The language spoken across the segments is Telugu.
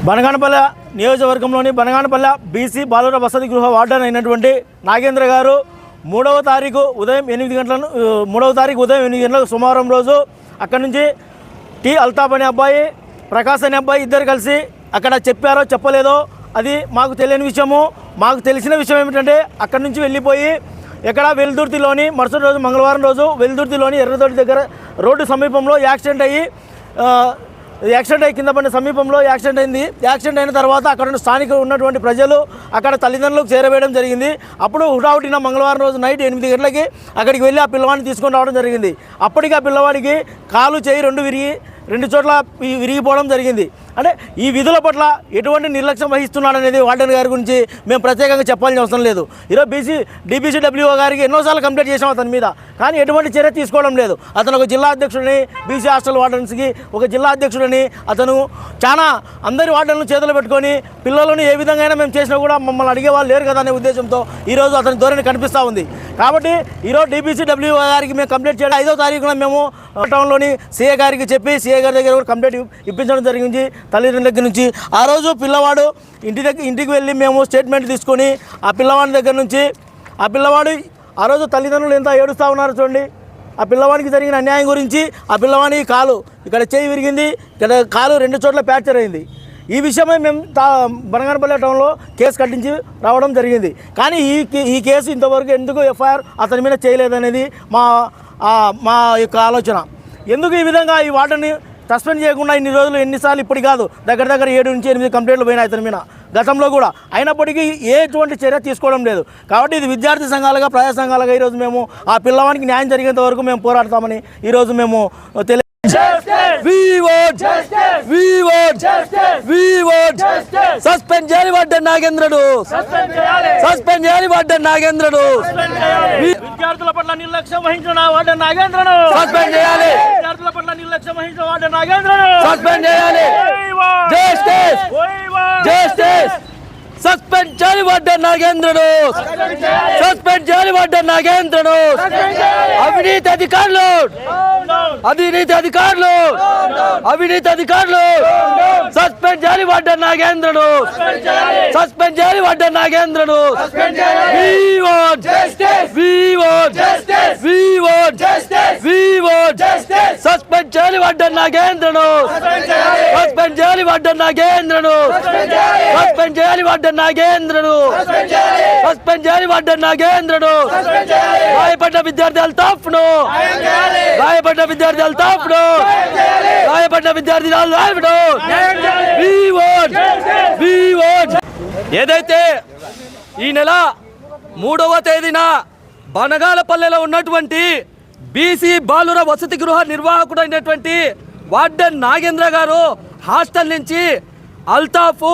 బనగానపల్లె నియోజకవర్గంలోని బనగానపల్లె బీసీ బాలుర వసతి గృహ వార్డెన్ అయినటువంటి నాగేంద్ర గారు 3వ తారీఖు ఉదయం 8 గంటలకు సోమవారం రోజు అక్కడి నుంచి టీ అల్తాఫ్ అనే అబ్బాయి, ప్రకాశ్ అనే అబ్బాయి ఇద్దరు కలిసి అక్కడ చెప్పారో చెప్పలేదో అది మాకు తెలియని విషయము. మాకు తెలిసిన విషయం ఏమిటంటే అక్కడి నుంచి వెళ్ళిపోయి ఎక్కడ వెల్దుర్తిలోని మరుసటి రోజు మంగళవారం రోజు వెల్దుర్తిలోని ఎర్రదొడ్డి దగ్గర రోడ్డు సమీపంలో యాక్సిడెంట్ అయ్యి కింద పడిన సమీపంలో యాక్సిడెంట్ అయింది. యాక్సిడెంట్ అయిన తర్వాత అక్కడ స్థానికులు ఉన్నటువంటి ప్రజలు అక్కడ తల్లిదండ్రులకు చేరవేయడం జరిగింది. అప్పుడు హుటాహుటిన మంగళవారం రోజు నైట్ 8 గంటలకి అక్కడికి వెళ్ళి ఆ పిల్లవాడిని తీసుకొని రావడం జరిగింది. అప్పటికి ఆ పిల్లవాడికి కాలు చేయి రెండు చోట్ల విరిగిపోవడం జరిగింది. అంటే ఈ విధుల పట్ల ఎటువంటి నిర్లక్ష్యం వహిస్తున్నాడనేది వార్డెన్ గారి గురించి మేము ప్రత్యేకంగా చెప్పాల్సిన అవసరం లేదు. ఈరోజు DBCWO గారికి ఎన్నోసార్లు కంప్లైంట్ చేసాం అతని మీద, కానీ ఎటువంటి చర్య తీసుకోవడం లేదు. అతను ఒక జిల్లా అధ్యక్షుడిని, బీసీ హాస్టల్ వార్డెన్స్కి ఒక జిల్లా అధ్యక్షుడిని, అతను చాలా అందరి వార్డెన్లను చేతులు పెట్టుకొని పిల్లలను ఏ విధంగా మేము చేసినా కూడా మమ్మల్ని అడిగే వాళ్ళు లేరు కదా అనే ఉద్దేశంతో ఈరోజు అతని ధోరణి కనిపిస్తూ ఉంది. కాబట్టి ఈరోజు DBCWO గారికి మేము కంప్లైంట్ చేయడం 5వ తారీఖున మేము టౌన్లోని సీఏ గారికి చెప్పి సీఏ గారి దగ్గర కూడా కంప్లైంట్ ఇప్పించడం జరిగింది తల్లిదండ్రుల దగ్గర నుంచి. ఆ రోజు పిల్లవాడు ఇంటికి వెళ్ళి మేము స్టేట్మెంట్ తీసుకొని ఆ పిల్లవాడి దగ్గర నుంచి ఆ పిల్లవాడు ఆ రోజు తల్లిదండ్రులు ఎంత ఏడుస్తూ ఉన్నారు చూడండి. ఆ పిల్లవాడికి జరిగిన అన్యాయం గురించి, ఆ పిల్లవాడికి కాలు ఇక్కడ చేయి విరిగింది, ఇక్కడ కాలు 2 చోట్ల ఫ్రాక్చర్ అయింది. ఈ విషయమై మేము బనగానపల్లె టౌన్లో కేసు కట్టించి రావడం జరిగింది. కానీ ఈ కేసు ఇంతవరకు ఎందుకు FIR అతని మీద చేయలేదనేది మా యొక్క ఆలోచన. ఎందుకు ఈ విధంగా ఈ వార్డెన్ని సస్పెండ్ చేయకుండా ఇన్ని రోజులు ఎన్నిసార్లు ఇప్పుడు కాదు దగ్గర 7 నుంచి 8 కంప్లైంట్లు పోయినాయి అతని మీద గతంలో కూడా, అయినప్పటికీ ఎటువంటి చర్య తీసుకోవడం లేదు. కాబట్టి ఇది విద్యార్థి సంఘాలుగా, ప్రజా సంఘాలుగా ఈరోజు మేము ఆ పిల్లవానికి న్యాయం జరిగేంత వరకు మేము పోరాడతామని ఈరోజు మేము సస్పెండ్ చేయాలి వార్డెన్ నాగేంద్రను, సస్పెండ్ చేయాలి వార్డెన్ నాగేంద్రను, విద్యార్థుల పట్ల నిర్లక్ష్యం వహించిన వార్డెన్ నాగేంద్రను సస్పెండ్ చేయాలి, విద్యార్థుల పట్ల నిర్లక్ష్యం వహించిన వార్డెన్ నాగేంద్రను సస్పెండ్ చేయాలి. జస్టిస్ జస్టిస్ సస్పెండ్ చేయాలి వార్డెన్ నాగేంద్రను, సస్పెండ్ చేయాలి వార్డెన్ నాగేంద్రను. అవినీతి అధికారులు సస్పెండ్ చేయాలి వార్డెన్ నాగేంద్రను, సస్పెండ్ చేయాలి వార్డెన్ నాగేంద్రను. సస్పెండ్ చేయాలి వార్డెన్ నాగేంద్రను, సస్పెండ్ చేయాలి వార్డెన్ నాగేంద్రను, సస్పెండ్ చేయాలి వార్డెన్ నాగేంద్రను, సస్పెండ్ చేయాలి వార్డెన్ నాగేంద్రను. గాయపడ్డ విద్యార్థి అల్తాఫ్ను, గాయపడ్డ విద్యార్థి అల్తాఫ్ను, గాయపడ్డ విద్యార్థి అల్తాఫ్ను. ఏదైతే ఈ నెల 3వ తేదీన బనగానపల్లెలో ఉన్నటువంటి బీసీ బాలుర వసతి గృహ నిర్వాహకుడైనటువంటి వార్డెన్ నాగేంద్ర గారు హాస్టల్ నుంచి అల్తాఫ్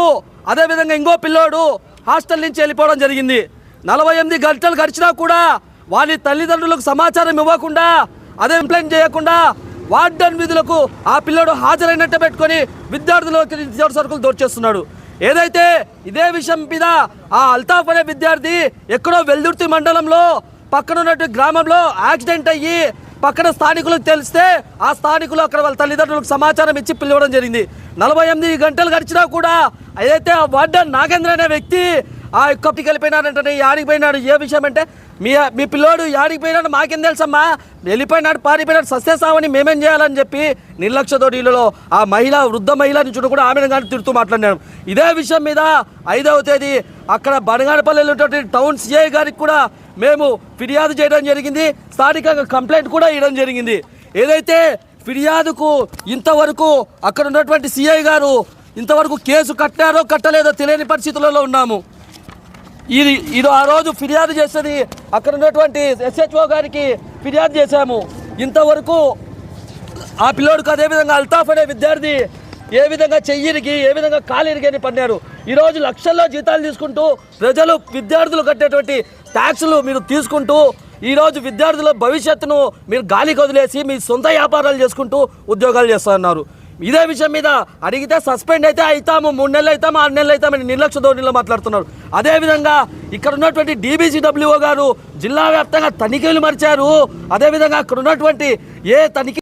అదేవిధంగా ఇంకో పిల్లోడు హాస్టల్ నుంచి వెళ్ళిపోవడం జరిగింది. 48 గంటలు గడిచినా కూడా వారి తల్లిదండ్రులకు సమాచారం ఇవ్వకుండా, అదే కంప్లైంట్ చేయకుండా వార్డెన్ విధులకు ఆ పిల్లోడు హాజరైనట్టు పెట్టుకొని విద్యార్థులకు నిత్యావసర సరుకులు దోచేస్తున్నాడు. ఏదైతే ఇదే విషయం మీద ఆ అల్తాఫ్ అనే విద్యార్థి ఎక్కడో వెల్దుర్తి మండలంలో పక్కన ఉన్నటువంటి గ్రామంలో యాక్సిడెంట్ అయ్యి పక్కన స్థానికులకు తెలిస్తే ఆ స్థానికులు అక్కడ వాళ్ళ తల్లిదండ్రులకు సమాచారం ఇచ్చి పిలవడం జరిగింది. 48 గంటలు గడిచినా కూడా ఏదైతే ఆ వార్డెన్ నాగేంద్ర అనే వ్యక్తి ఆ కప్పికి వెళ్ళిపోయినాడంటే యాడికి పోయినాడు, ఏ విషయం అంటే మీ పిల్లోడు యాడికి పోయినాడు మాకేం తెలుసమ్మా, వెళ్ళిపోయినాడు పారిపోయినాడు సస్యసావని మేమేం చేయాలని చెప్పి నిర్లక్ష్యతోటిలో ఆ వృద్ధ మహిళని చూడ కూడా ఆమెను కానీ తిడుతూ మాట్లాడినాడు. ఇదే విషయం మీద 5వ తేదీ అక్కడ బనగానపల్లెలో టౌన్ సిఐ గారికి కూడా మేము ఫిర్యాదు చేయడం జరిగింది, స్థానికంగా కంప్లైంట్ కూడా ఇవ్వడం జరిగింది. ఏదైతే ఫిర్యాదుకు ఇంతవరకు అక్కడ ఉన్నటువంటి సిఐ గారు ఇంతవరకు కేసు కట్టారో కట్టలేదో తెలియని పరిస్థితులలో ఉన్నాము. ఇది ఆ రోజు ఫిర్యాదు చేసేది అక్కడ ఉన్నటువంటి SHO గారికి ఫిర్యాదు చేశాము. ఇంతవరకు ఆ పిల్లోడికి అదేవిధంగా అల్తాఫ్ అనే విద్యార్థి ఏ విధంగా చెయ్యిరికి ఏ విధంగా కాలిరిగి అని పడినారు. ఈరోజు లక్షల్లో జీతాలు తీసుకుంటూ ప్రజలు విద్యార్థులు కట్టేటువంటి ట్యాక్సులు మీరు తీసుకుంటూ ఈరోజు విద్యార్థుల భవిష్యత్తును మీరు గాలికి వదిలేసి మీ సొంత వ్యాపారాలు చేసుకుంటూ ఉద్యోగాలు చేస్తున్నారు. ఇదే విషయం మీద అడిగితే సస్పెండ్ అయితే అవుతాము, 3 నెలలు అవుతాము, 6 నెలలు అవుతామని నిర్లక్ష్య ధోరణిలో మాట్లాడుతున్నారు. అదేవిధంగా ఇక్కడ ఉన్నటువంటి DBCWO గారు జిల్లా వ్యాప్తంగా తనిఖీలు మరిచారు. అదేవిధంగా అక్కడ ఉన్నటువంటి ఏ తనిఖీ